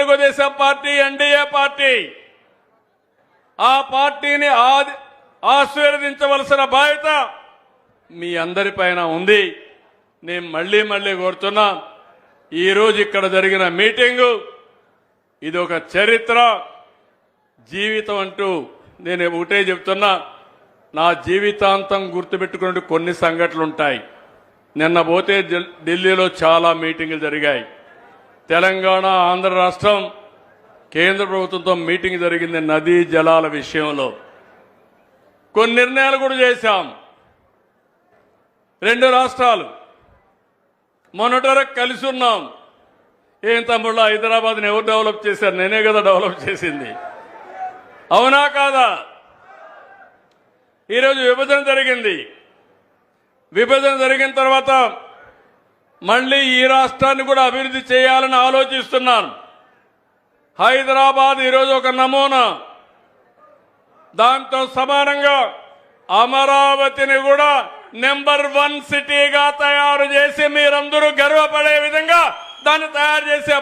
Telugu Desam party NDA party ఆ పార్టీని ఆశీర్వదించవలసిన బాధ్యత మీ అందరిపైన ఉంది. నేను మళ్ళీ కోరుతున్నా, ఈరోజు ఇక్కడ జరిగిన మీటింగు ఇది ఒక చరిత్ర జీవితం అంటూ నేను ఒకటే చెప్తున్నా, నా జీవితాంతం గుర్తుపెట్టుకునే కొన్ని సంఘటనలు ఉంటాయి. నిన్న పోతే ఢిల్లీలో చాలా మీటింగులు జరిగాయి. తెలంగాణ ఆంధ్ర రాష్ట్రం కేంద్ర ప్రభుత్వంతో మీటింగ్ జరిగింది నదీ జలాల విషయంలో. కొన్ని నిర్ణయాలు కూడా చేశాం. రెండు రాష్ట్రాలు మొన్నటి వరకు కలిసి ఉన్నాం. ఏం తమ్ముళ్ళు, హైదరాబాద్ని ఎవరు డెవలప్ చేశారు? నేనే కదా డెవలప్ చేసింది. అవునా కాదా? ఈరోజు విభజన జరిగింది. విభజన జరిగిన తర్వాత మళ్ళీ ఈ రాష్ట్రాన్ని కూడా అభివృద్ధి చేయాలని ఆలోచిస్తున్నాను. హైదరాబాద్ ఈరోజు ఒక నమూనా. దాంతో సమానంగా అమరావతిని కూడా నెంబర్ 1 సిటీగా తయారు చేసి మీరందరూ గర్వపడే విధంగా దాన్ని తయారు చేసే